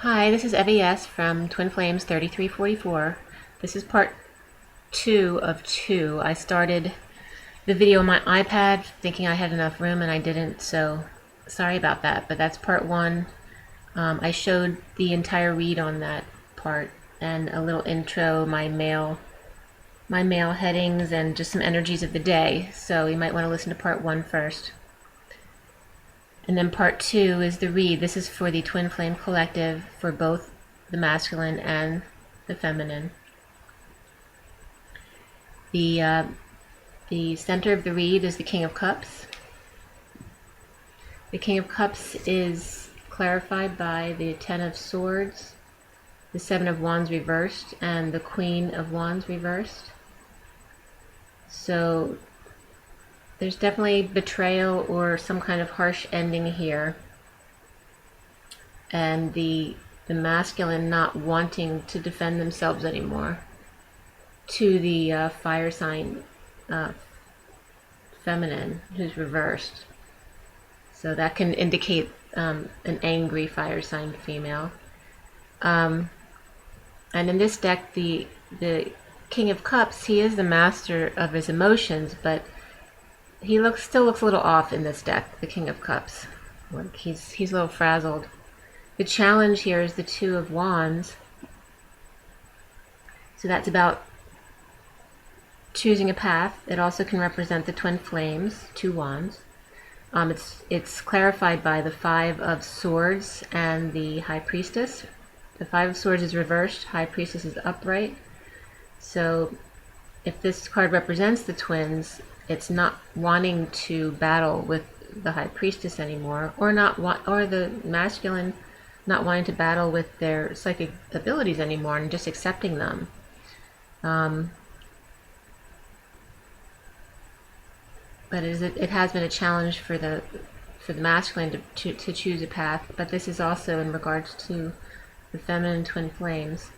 Hi, this is Evie S. from Twin Flames 3344. This is part 2 of 2. I started the video on my iPad thinking I had enough room and I didn't, so sorry about that, but that's part 1. I showed the entire read on that part and a little intro, my mail headings, and just some energies of the day, so you might want to listen to part 1 first. And then part 2 is the read. This is for the Twin Flame Collective, for both the masculine and the feminine. The center of the read is the King of Cups. The King of Cups is clarified by the Ten of Swords, the Seven of Wands reversed, and the Queen of Wands reversed. So there's definitely betrayal or some kind of harsh ending here, and the masculine not wanting to defend themselves anymore to the fire sign feminine who's reversed. So that can indicate an angry fire sign female. And in this deck, the King of Cups, he is the master of his emotions, but he still looks a little off in this deck, the King of Cups. Like he's a little frazzled. The challenge here is the Two of Wands. So that's about choosing a path. It also can represent the Twin Flames, two wands. It's clarified by the Five of Swords and the High Priestess. The Five of Swords is reversed, High Priestess is upright. So if this card represents the twins, it's not wanting to battle with the High Priestess anymore, or the masculine not wanting to battle with their psychic abilities anymore and just accepting them. But it has been a challenge for the masculine to choose a path. But this is also in regards to the feminine twin flames.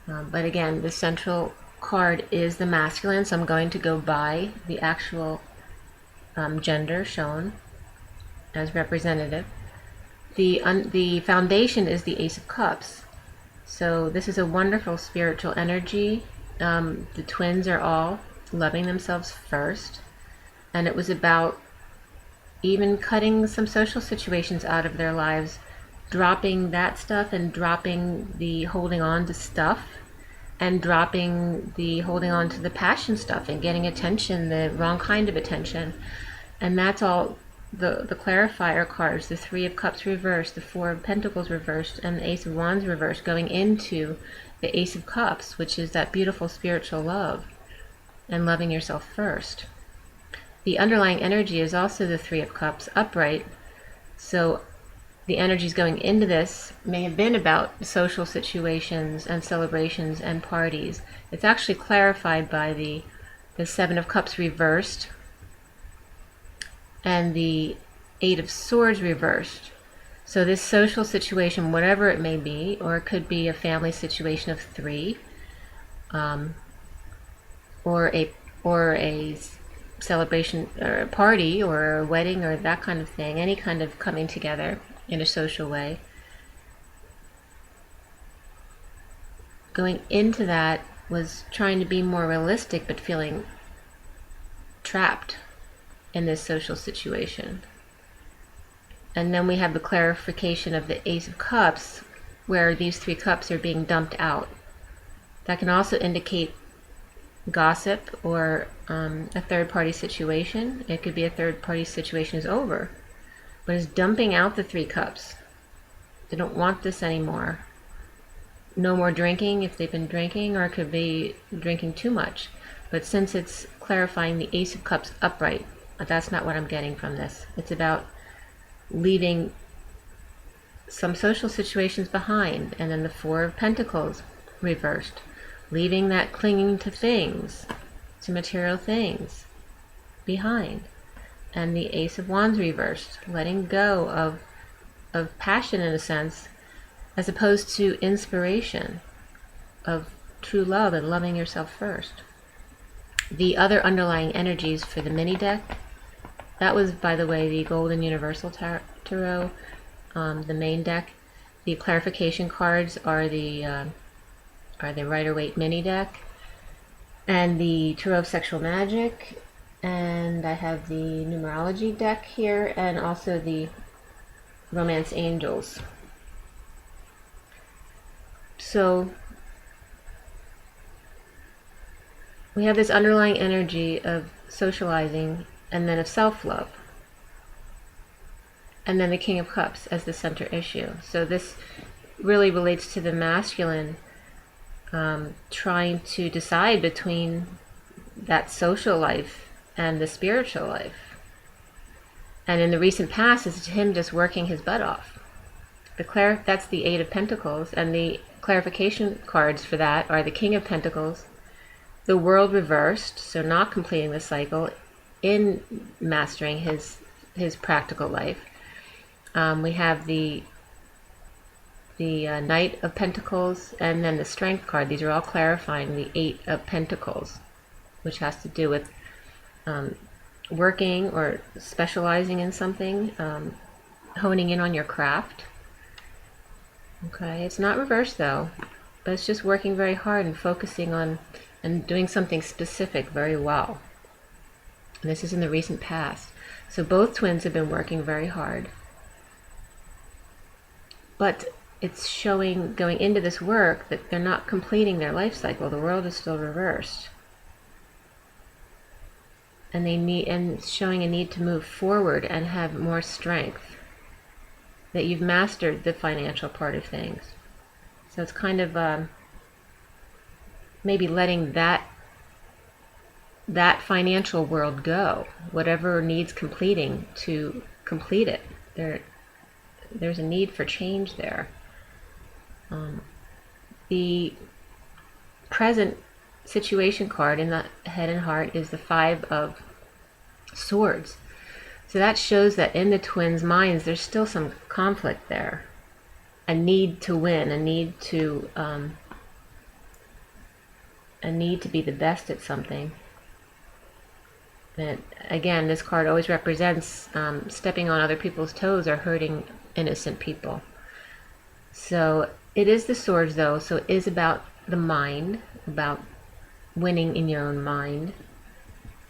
But again, the central card is the masculine, so I'm going to go by the actual gender shown as representative. The foundation is the Ace of Cups. So this is a wonderful spiritual energy. The twins are all loving themselves first, and it was about even cutting some social situations out of their lives, dropping that stuff and dropping the holding on to stuff, and dropping the holding on to the passion stuff and getting attention, the wrong kind of attention. And that's all the clarifier cards, the Three of Cups reversed, the Four of Pentacles reversed, and the Ace of Wands reversed, going into the Ace of Cups, which is that beautiful spiritual love and loving yourself first. The underlying energy is also the Three of Cups upright. So the energies going into this may have been about social situations and celebrations and parties. It's actually clarified by the Seven of Cups reversed and the Eight of Swords reversed. So this social situation, whatever it may be, or it could be a family situation of three, or a celebration or a party or a wedding or that kind of thing, any kind of coming together in a social way. Going into that was trying to be more realistic, but feeling trapped in this social situation. And then we have the clarification of the Ace of Cups, where these three cups are being dumped out. That can also indicate gossip or a third-party situation. It could be a third-party situation is over, but is dumping out the three cups. They don't want this anymore. No more drinking if they've been drinking, or it could be drinking too much. But since it's clarifying the Ace of Cups upright, that's not what I'm getting from this. It's about leaving some social situations behind, and then the Four of Pentacles reversed, leaving that clinging to things, to material things, behind. And the Ace of Wands reversed, letting go of passion in a sense, as opposed to inspiration of true love and loving yourself first. The other underlying energies for the mini deck, that was, by the way, the Golden Universal Tarot, the main deck. The clarification cards are the Rider-Waite mini deck, and the Tarot of Sexual Magic, and I have the Numerology deck here, and also the Romance Angels. So we have this underlying energy of socializing, and then of self-love, and then the King of Cups as the center issue. So this really relates to the masculine trying to decide between that social life and the spiritual life. And in the recent past, it's him just working his butt off. That's the Eight of Pentacles, and the clarification cards for that are the King of Pentacles, the World reversed, so not completing the cycle in mastering his practical life. We have the Knight of Pentacles, and then the Strength card. These are all clarifying the Eight of Pentacles, which has to do with working or specializing in something, honing in on your craft. Okay, it's not reversed though, but it's just working very hard and focusing on and doing something specific very well. And this is in the recent past. So both twins have been working very hard. But it's showing, going into this work, that they're not completing their life cycle. The world is still reversed. And showing a need to move forward and have more strength. That you've mastered the financial part of things. So it's kind of maybe letting that financial world go. Whatever needs completing, to complete it. There's a need for change there. The present situation card in the head and heart is the Five of Swords. So that shows that in the twins' minds there's still some conflict there. A need to win, a need to be the best at something. And again, this card always represents stepping on other people's toes or hurting innocent people. So it is the Swords though, so it is about the mind, about winning in your own mind.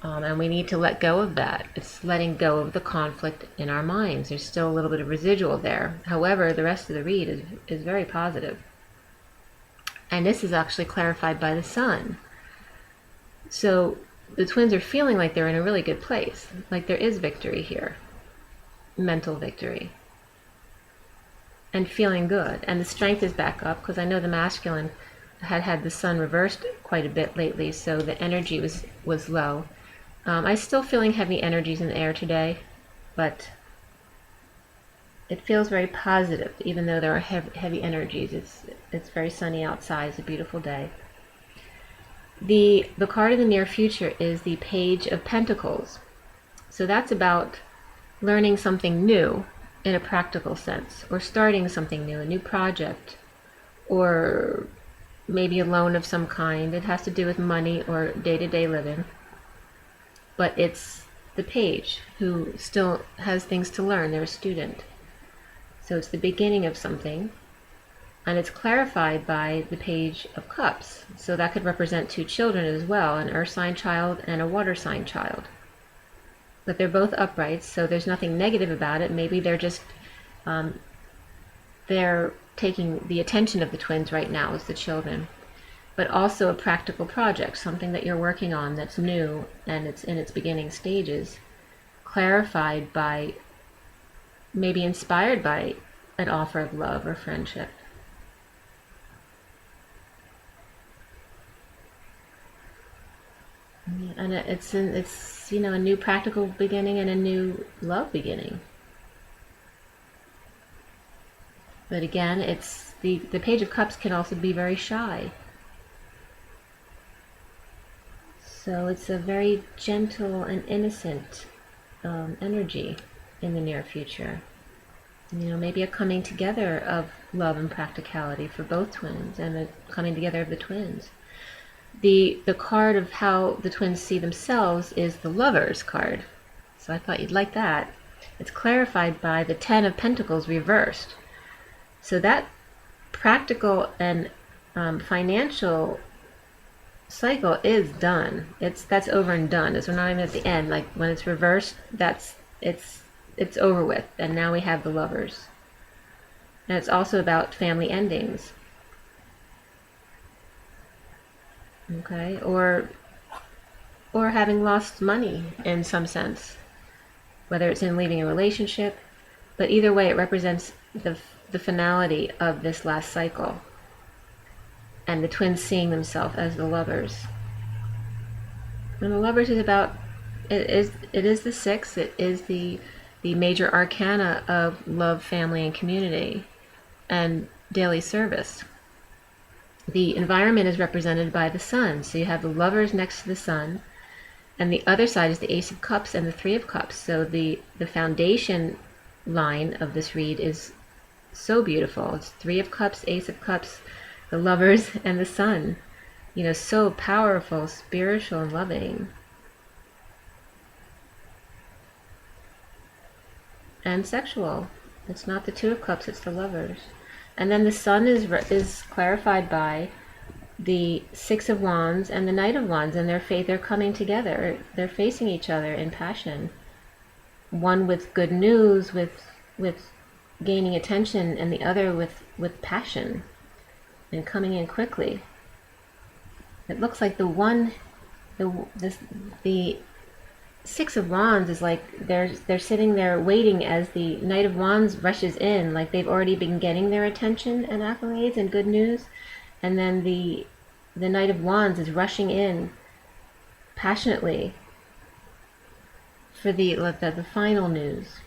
And we need to let go of that. It's letting go of the conflict in our minds. There's still a little bit of residual there. However, the rest of the read is very positive. And this is actually clarified by the Sun. So the twins are feeling like they're in a really good place. Like there is victory here. Mental victory. And feeling good. And the strength is back up, because I know the masculine had the Sun reversed quite a bit lately, so the energy was low. I'm still feeling heavy energies in the air today, but it feels very positive, even though there are heavy energies. It's very sunny outside. It's a beautiful day. The card of the near future is the Page of Pentacles. So that's about learning something new in a practical sense, or starting something new, a new project, or maybe a loan of some kind. It has to do with money or day-to-day living. But it's the page who still has things to learn. They're a student. So it's the beginning of something. And it's clarified by the Page of Cups. So that could represent two children as well, an earth sign child and a water sign child. But they're both uprights, so there's nothing negative about it. Maybe they're just, they're taking the attention of the twins right now as the children. But also a practical project, something that you're working on that's new and it's in its beginning stages, clarified by, maybe inspired by an offer of love or friendship. And it's a new practical beginning and a new love beginning. But again, it's the Page of Cups can also be very shy. So it's a very gentle and innocent energy in the near future. Maybe a coming together of love and practicality for both twins, and a coming together of the twins. The card of how the twins see themselves is the Lovers card. So I thought you'd like that. It's clarified by the Ten of Pentacles reversed. So that practical and financial cycle is done. That's over and done. It's, we're not even at the end. Like when it's reversed, it's over with. And now we have the Lovers. And it's also about family endings. Okay, or having lost money in some sense, whether it's in leaving a relationship, but either way, it represents the finality of this last cycle, and the twins seeing themselves as the Lovers. And the Lovers is about, it is the sixth. It is the major arcana of love, family, and community, and daily service. The environment is represented by the sun, so you have the Lovers next to the sun, and the other side is the Ace of Cups and the Three of Cups. So the foundation line of this read is so beautiful. It's Three of Cups, Ace of Cups, the Lovers, and the sun. You know, so powerful, spiritual, and loving. And sexual. It's not the Two of Cups, it's the Lovers. And then the sun is clarified by the Six of Wands and the Knight of Wands, and they're coming together. They're facing each other in passion. One with good news, with gaining attention, and the other with passion and coming in quickly. It looks like the Six of Wands is like they're sitting there waiting as the Knight of Wands rushes in, like they've already been getting their attention and accolades and good news, and then the Knight of Wands is rushing in passionately for the final news.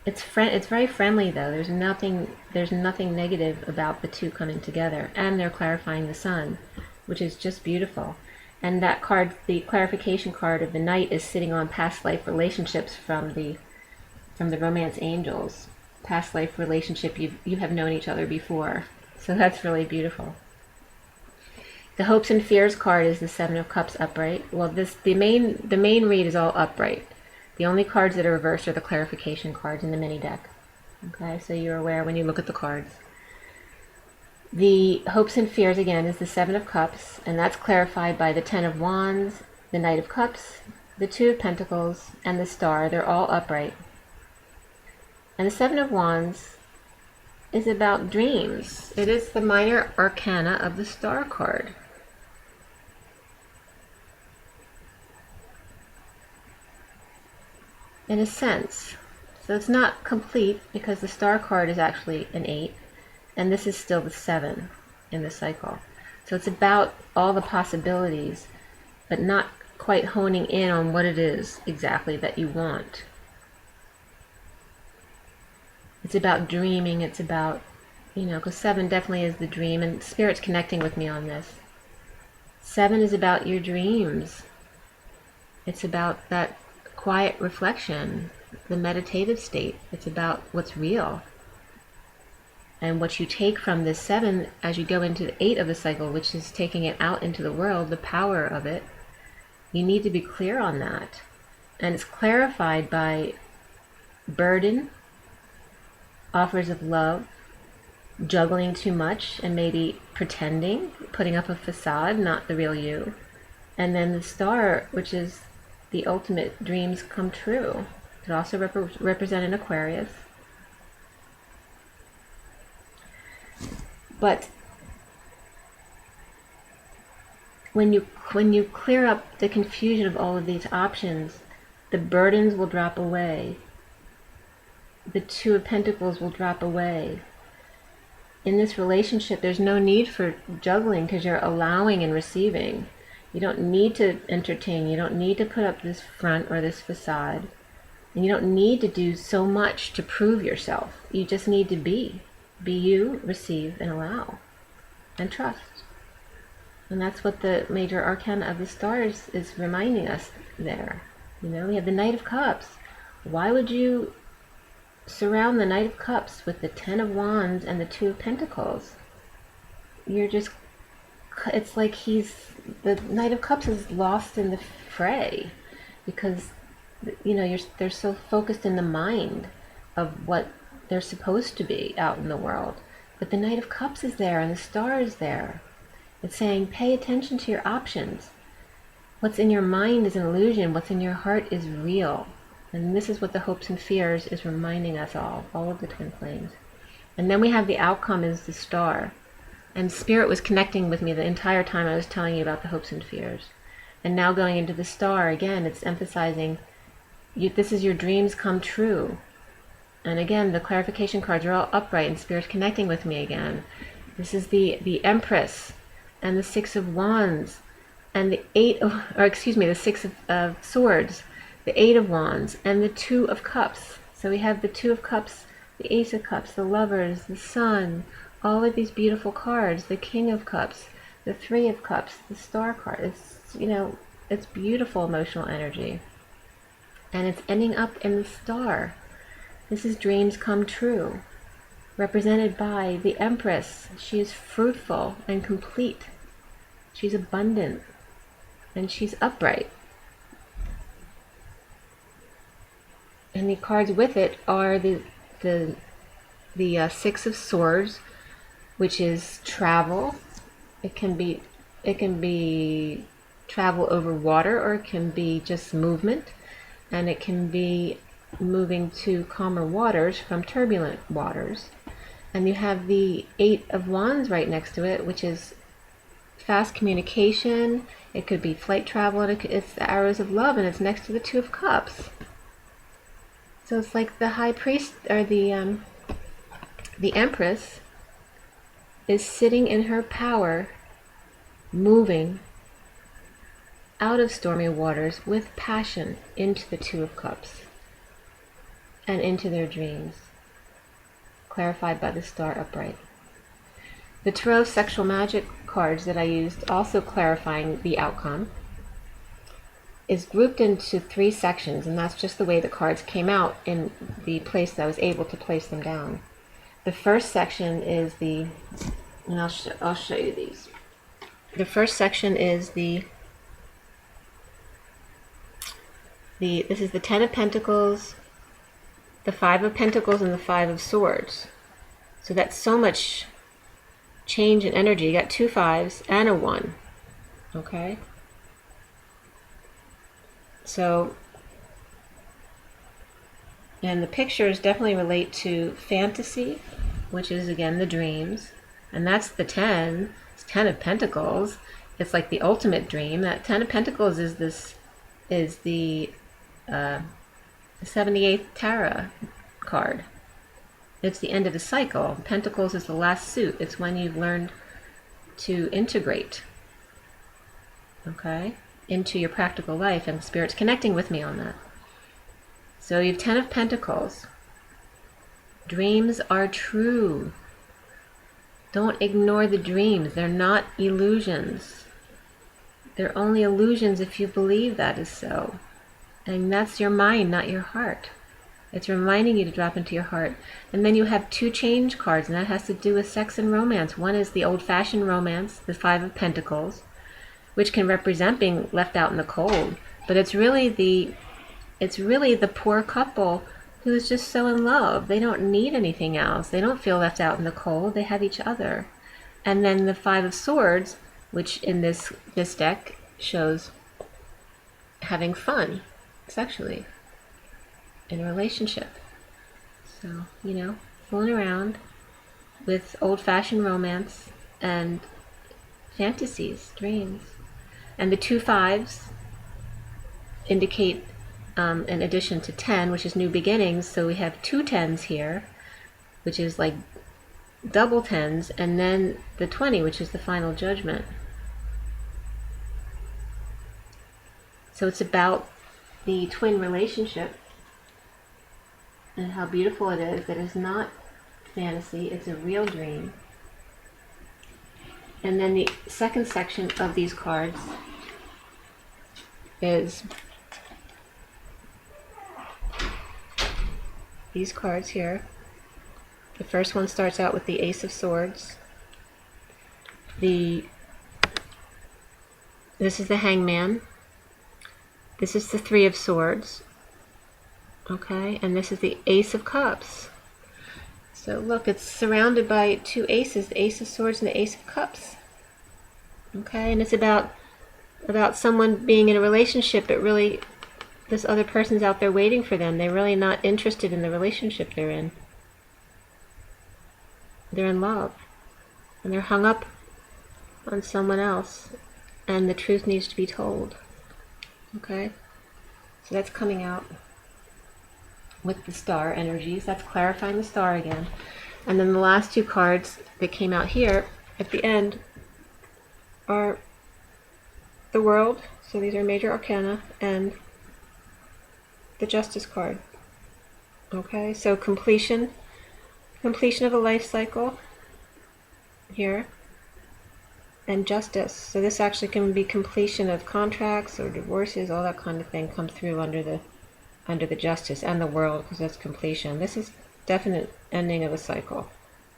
It's very friendly though. There's nothing negative about the two coming together, and they're clarifying the sun, which is just beautiful. And that card, the clarification card of the Knight, is sitting on past life relationships from the Romance Angels. Past life relationship, you have known each other before. So that's really beautiful. The Hopes and Fears card is the Seven of Cups upright. Well, the main read is all upright. The only cards that are reversed are the clarification cards in the mini deck. Okay, so you're aware when you look at the cards. The Hopes and Fears, again, is the Seven of Cups, and that's clarified by the Ten of Wands, the Knight of Cups, the Two of Pentacles, and the Star. They're all upright. And the Seven of Wands is about dreams. It is the minor arcana of the Star card. In a sense. So it's not complete because the Star card is actually an 8. And this is still the 7 in the cycle. So it's about all the possibilities, but not quite honing in on what it is exactly that you want. It's about dreaming. It's about, because 7 definitely is the dream, and Spirit's connecting with me on this. 7 is about your dreams. It's about that quiet reflection, the meditative state. It's about what's real. And what you take from this 7 as you go into the 8 of the cycle, which is taking it out into the world, the power of it, you need to be clear on that. And it's clarified by burden, offers of love, juggling too much and maybe pretending, putting up a facade, not the real you. And then the Star, which is the ultimate dreams come true. It also represent an Aquarius. But when you clear up the confusion of all of these options, the burdens will drop away. The Two of Pentacles will drop away. In this relationship, there's no need for juggling because you're allowing and receiving. You don't need to entertain. You don't need to put up this front or this facade. And you don't need to do so much to prove yourself. You just need to be. Be you, receive, and allow. And trust. And that's what the major arcana of the Stars is reminding us there. We have the Knight of Cups. Why would you surround the Knight of Cups with the Ten of Wands and the Two of Pentacles? It's like the Knight of Cups is lost in the fray because, they're so focused in the mind of what they're supposed to be out in the world. But the Knight of Cups is there and the Star is there. It's saying, pay attention to your options. What's in your mind is an illusion. What's in your heart is real. And this is what the hopes and fears is reminding us all of the twin flames. And then we have the outcome is the Star. And Spirit was connecting with me the entire time I was telling you about the hopes and fears. And now going into the Star, again, it's emphasizing, this is your dreams come true. And again, the clarification cards are all upright and Spirit's connecting with me again. This is the Empress and the Six of Wands and the the Six of Swords, the Eight of Wands, and the Two of Cups. So we have the Two of Cups, the Ace of Cups, the Lovers, the Sun, all of these beautiful cards, the King of Cups, the Three of Cups, the Star card. It's, it's beautiful emotional energy. And it's ending up in the Star. This is dreams come true, represented by the Empress. She is fruitful and complete. She's abundant, and she's upright. And the cards with it are the Six of Swords, which is travel. It can be travel over water, or it can be just movement, and it can be moving to calmer waters from turbulent waters. And you have the Eight of Wands right next to it, which is fast communication. It could be flight travel, and it's the Arrows of Love, and it's next to the Two of Cups. So it's like the High Priest, or the Empress is sitting in her power, moving out of stormy waters with passion into the Two of Cups and into their dreams, clarified by the Star upright. The Tarot Sexual Magic cards that I used, also clarifying the outcome, is grouped into 3 sections, and that's just the way the cards came out in the place that I was able to place them down. The first section is and I'll show you these. The first section is this is the Ten of Pentacles, the Five of Pentacles, and the Five of Swords. So that's so much change in energy. You got 2 5s and a 1. Okay? So, and the pictures definitely relate to fantasy, which is again the dreams. And that's the 10. It's 10 of Pentacles. It's like the ultimate dream. That 10 of Pentacles is the 78th Tarot card. It's the end of the cycle. Pentacles is the last suit. It's when you've learned to integrate, okay, into your practical life, and Spirit's connecting with me on that. So you have 10 of Pentacles. Dreams are true. Don't ignore the dreams. They're not illusions. They're only illusions if you believe that is so. And that's your mind, not your heart. It's reminding you to drop into your heart. And then you have 2 change cards, and that has to do with sex and romance. One is the old-fashioned romance, the Five of Pentacles, which can represent being left out in the cold. But it's really the poor couple who is just so in love. They don't need anything else. They don't feel left out in the cold. They have each other. And then the Five of Swords, which in this deck shows having fun sexually in a relationship. So, fooling around with old-fashioned romance and fantasies, dreams. And the 2 5s indicate in addition to 10, which is new beginnings. So we have 2 10s here, which is like double 10s, and then the 20, which is the final judgment. So it's about the twin relationship and how beautiful it is. That is not fantasy, it's a real dream. And then the second section of these cards is these cards here. The first one starts out with the Ace of Swords. This is the Hangman. This is the Three of Swords. Okay, and this is the Ace of Cups. So look, it's surrounded by two aces, the Ace of Swords and the Ace of Cups. Okay, and it's about someone being in a relationship, but really this other person's out there waiting for them. They're really not interested in the relationship they're in. They're in love, and they're hung up on someone else, and the truth needs to be told. Okay, so that's coming out with the star energies. That's clarifying the star again. And then the last two cards that came out here at the end are the World, so these are major arcana, and the Justice card. Okay, so completion of a life cycle here, and justice. So this actually can be completion of contracts or divorces, all that kind of thing come through under the Justice, and the World, because that's completion. This is definite ending of a cycle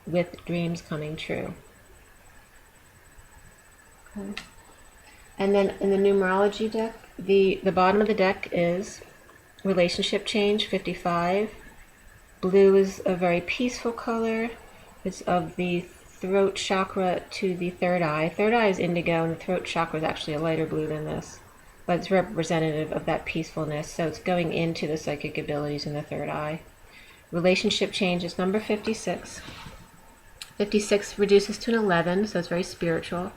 with dreams coming true. Okay. And then in the numerology deck, the bottom of the deck is relationship change, 55. Blue is a very peaceful color. It's of the throat chakra to the third eye. Third eye is indigo, and the throat chakra is actually a lighter blue than this, but it's representative of that peacefulness. So it's going into the psychic abilities in the third eye. Relationship change is number 56. 56 reduces to an 11, so it's very spiritual.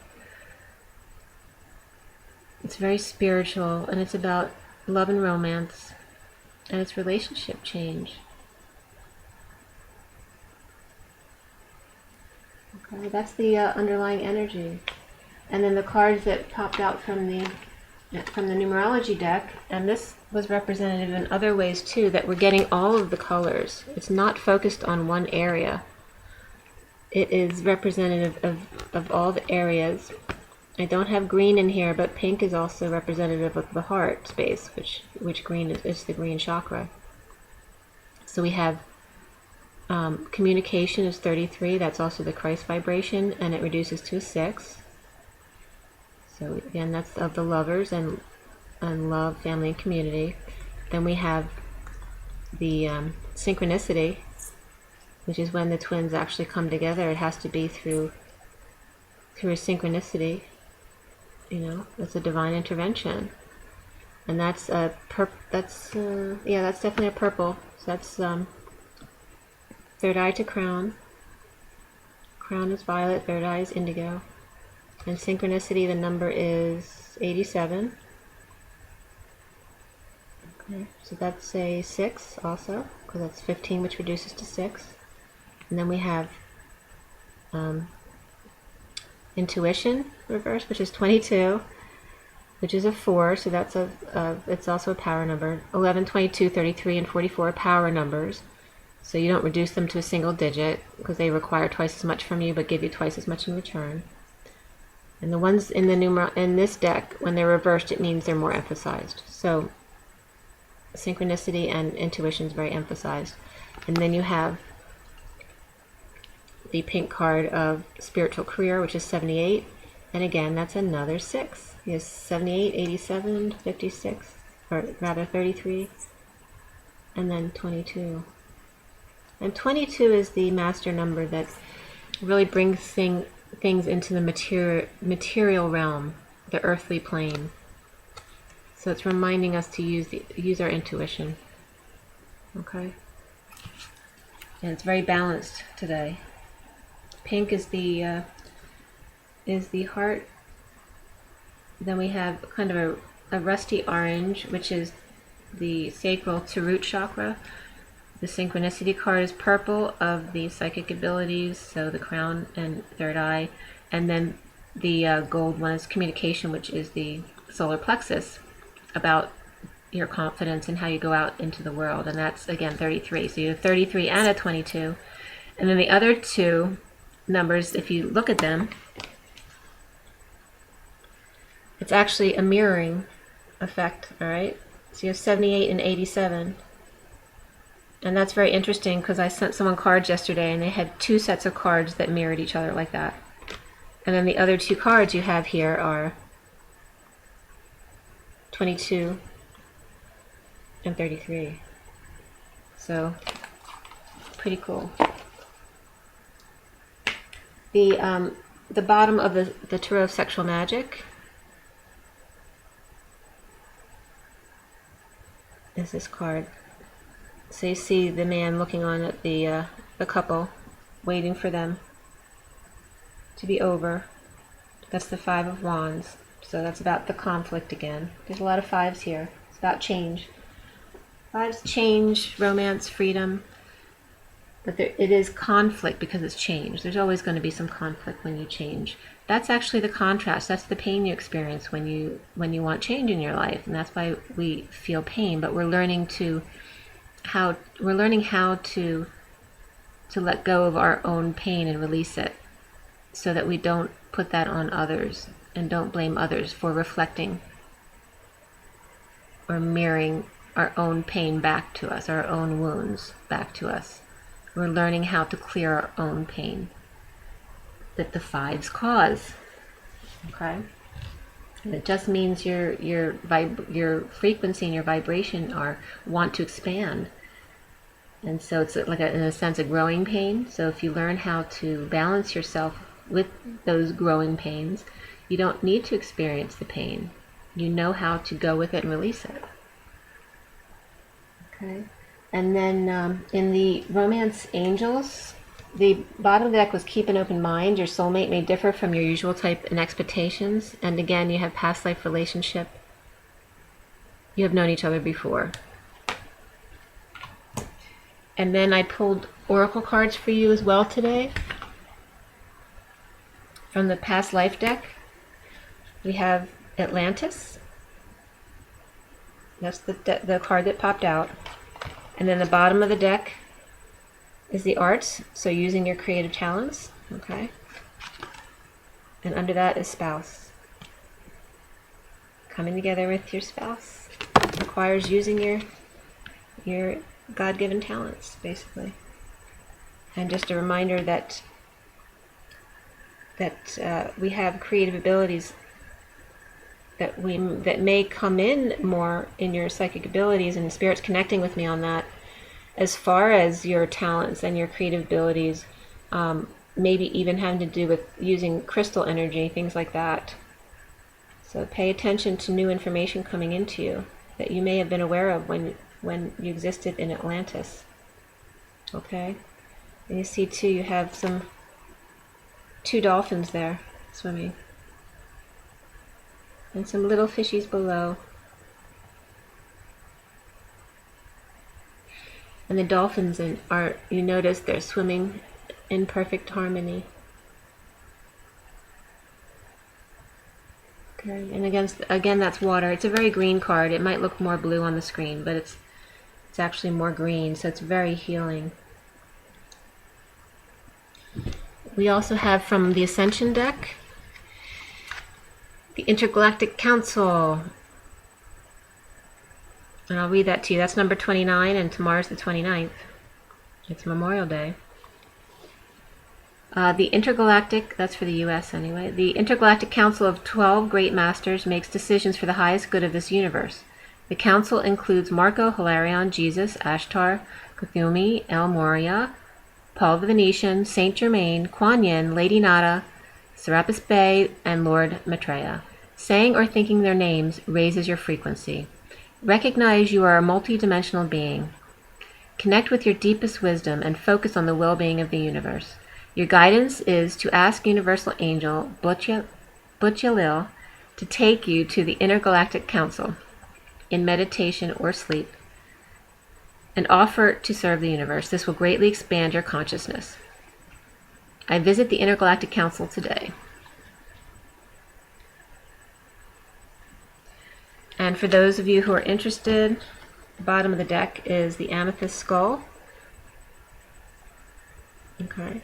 It's very spiritual, and it's about love and romance, and it's relationship change. Okay, that's the underlying energy. And then the cards that popped out from the numerology deck, and this was representative in other ways too, that we're getting all of the colors. It's not focused on one area. It is representative of all the areas. I don't have green in here, but pink is also representative of the heart space, which green is the green chakra. So we have communication is 33, that's also the Christ vibration, and it reduces to a 6. So again, that's of the lovers and love, family, and community. Then we have the synchronicity, which is when the twins actually come together. It has to be through a synchronicity. You know, that's a divine intervention, and that's that's definitely a purple. So that's third eye to crown. Crown is violet, third eye is indigo, and synchronicity, the number is 87. Okay, so that's a 6 also, because that's 15, which reduces to 6. And then we have intuition reverse, which is 22, which is a 4, so that's it's also a power number. 11, 22, 33, and 44 are power numbers, so you don't reduce them to a single digit because they require twice as much from you but give you twice as much in return. And the ones in in this deck, when they're reversed, it means they're more emphasized. So synchronicity and intuition is very emphasized. And then you have the pink card of spiritual career, which is 78, and again that's another 6. You have 78, 87, 56, or rather 33, and then 22. And 22 is the master number that really brings things into the material realm, the earthly plane. So it's reminding us to use our intuition. Okay, and it's very balanced today. Pink is the heart. Then we have kind of a rusty orange, which is the sacral to root chakra. The synchronicity card is purple, of the psychic abilities, so the crown and third eye. And then the gold one is communication, which is the solar plexus, about your confidence and how you go out into the world. And that's again 33. So you have 33 and a 22. And then the other two numbers, if you look at them, it's actually a mirroring effect. All right, so you have 78 and 87, and that's very interesting because I sent someone cards yesterday and they had 2 sets of cards that mirrored each other like that. And then the other 2 cards you have here are 22 and 33. So pretty cool. The bottom of the Tarot of Sexual Magic is this card. So you see the man looking on at the couple, waiting for them to be over. That's the Five of Wands. So that's about the conflict again. There's a lot of fives here. It's about change. Fives, change, romance, freedom. But it is conflict because it's change. There's always going to be some conflict when you change. That's actually the contrast. That's the pain you experience when you want change in your life, and that's why we feel pain. But we're learning how to let go of our own pain and release it, so that we don't put that on others and don't blame others for reflecting or mirroring our own pain back to us, our own wounds back to us. We're learning how to clear our own pain that the fives cause. Okay? And it just means your frequency and your vibration want to expand. And so it's like in a sense a growing pain. So if you learn how to balance yourself with those growing pains, you don't need to experience the pain. You know how to go with it and release it. Okay? And then in the Romance Angels, the bottom of the deck was keep an open mind. Your soulmate may differ from your usual type and expectations. And again, you have past life relationship. You have known each other before. And then I pulled oracle cards for you as well today. From the past life deck, we have Atlantis. That's the card that popped out. And then the bottom of the deck is the arts, so using your creative talents, okay? And under that is spouse. Coming together with your spouse requires using your God-given talents, basically. And just a reminder that we have creative abilities that may come in more in your psychic abilities, and the Spirit's connecting with me on that. As far as your talents and your creative abilities, maybe even having to do with using crystal energy, things like that. So pay attention to new information coming into you that you may have been aware of when you existed in Atlantis. Okay? And you see too, you have two dolphins there swimming. And some little fishies below. And the dolphins you notice they're swimming in perfect harmony. Okay, and again that's water. It's a very green card. It might look more blue on the screen, but it's actually more green, so it's very healing. We also have from the Ascension deck, the Intergalactic Council. And I'll read that to you. That's number 29, and tomorrow's the 29th. It's Memorial Day. The Intergalactic, that's for the U.S. anyway, the Intergalactic Council of 12 Great Masters makes decisions for the highest good of this universe. The Council includes Marco, Hilarion, Jesus, Ashtar, Kuthumi, El Moria, Paul the Venetian, Saint Germain, Kuan Yin, Lady Nada, Serapis Bey, and Lord Maitreya. Saying or thinking their names raises your frequency. Recognize you are a multi-dimensional being. Connect with your deepest wisdom and focus on the well-being of the universe. Your guidance is to ask Universal Angel Butchalil to take you to the Intergalactic Council in meditation or sleep and offer to serve the universe. This will greatly expand your consciousness. I visit the Intergalactic Council today. And for those of you who are interested, the bottom of the deck is the amethyst skull. Okay.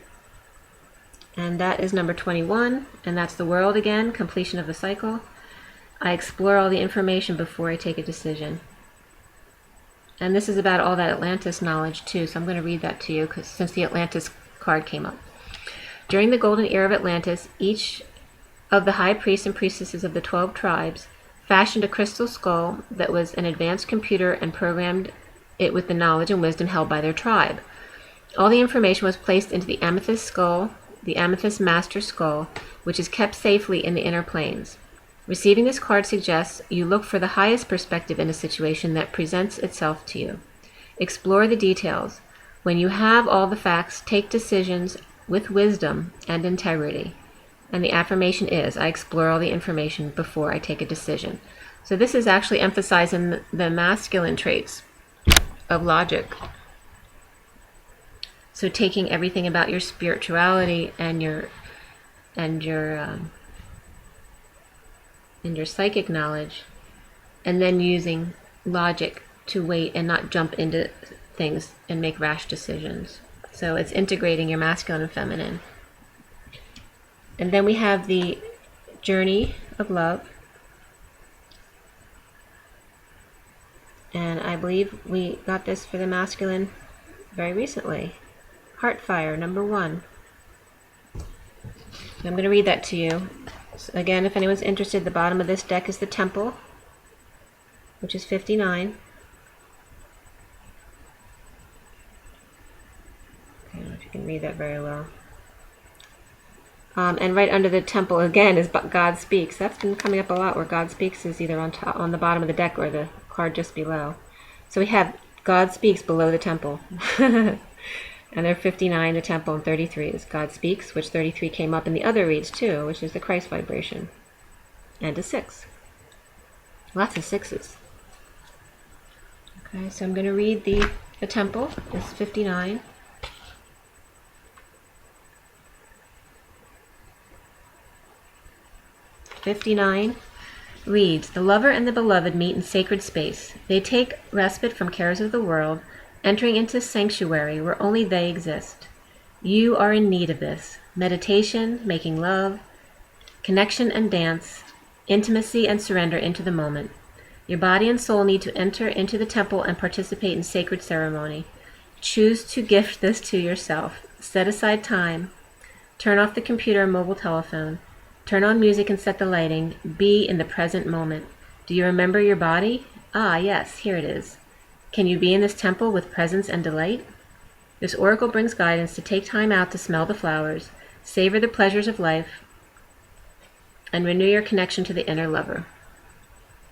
And that is number 21, and that's the world again, completion of the cycle. I explore all the information before I take a decision. And this is about all that Atlantis knowledge too, so I'm going to read that to you since the Atlantis card came up. During the golden era of Atlantis, each of the high priests and priestesses of the 12 tribes fashioned a crystal skull that was an advanced computer and programmed it with the knowledge and wisdom held by their tribe. All the information was placed into the amethyst skull the Amethyst Master Skull, which is kept safely in the inner planes. Receiving this card suggests you look for the highest perspective in a situation that presents itself to you. Explore the details. When you have all the facts, take decisions with wisdom and integrity. And the affirmation is, I explore all the information before I take a decision. So this is actually emphasizing the masculine traits of logic. So taking everything about your spirituality and your psychic knowledge, and then using logic to wait and not jump into things and make rash decisions. So it's integrating your masculine and feminine. And then we have the journey of love. And I believe we got this for the masculine very recently. Heartfire, number 1. I'm going to read that to you. So again, if anyone's interested, the bottom of this deck is the Temple, which is 59. I don't know if you can read that very well. And right under the Temple again is God Speaks. That's been coming up a lot, where God Speaks is either on top, on the bottom of the deck, or the card just below. So we have God Speaks below the Temple. And they're 59, the Temple, and 33 is God Speaks, which 33 came up in the other reads too, which is the Christ vibration. And a 6. Lots of 6s. Okay, so I'm going to read the Temple. It's 59. Reads, the lover and the beloved meet in sacred space. They take respite from cares of the world, entering into sanctuary where only they exist. You are in need of this. Meditation, making love, connection and dance, intimacy and surrender into the moment. Your body and soul need to enter into the temple and participate in sacred ceremony. Choose to gift this to yourself. Set aside time. Turn off the computer and mobile telephone. Turn on music and set the lighting. Be in the present moment. Do you remember your body? Ah, yes, here it is. Can you be in this temple with presence and delight? This oracle brings guidance to take time out to smell the flowers, savor the pleasures of life, and renew your connection to the inner lover.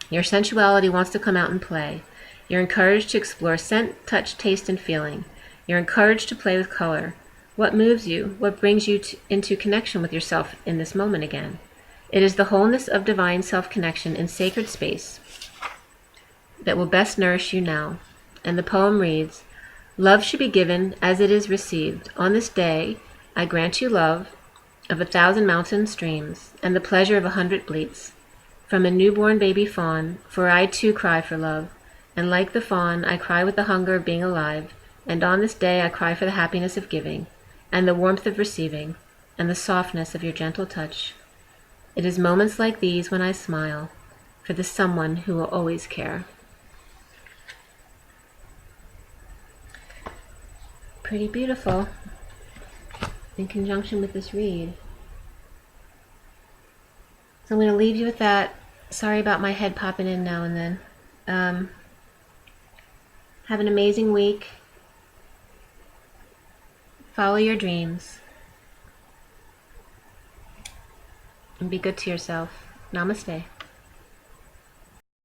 Your sensuality wants to come out and play. You're encouraged to explore scent, touch, taste, and feeling. You're encouraged to play with color. What moves you? What brings you into connection with yourself in this moment again? It is the wholeness of divine self-connection in sacred space that will best nourish you now. And the poem reads, love should be given as it is received. On this day, I grant you love of 1,000 mountain streams and the pleasure of 100 bleats. From a newborn baby fawn, for I too cry for love. And like the fawn, I cry with the hunger of being alive. And on this day, I cry for the happiness of giving, and the warmth of receiving, and the softness of your gentle touch. It is moments like these when I smile, for the someone who will always care. Pretty beautiful in conjunction with this read. So I'm going to leave you with that. Sorry about my head popping in now and then. Have an amazing week. Follow your dreams. And be good to yourself. Namaste.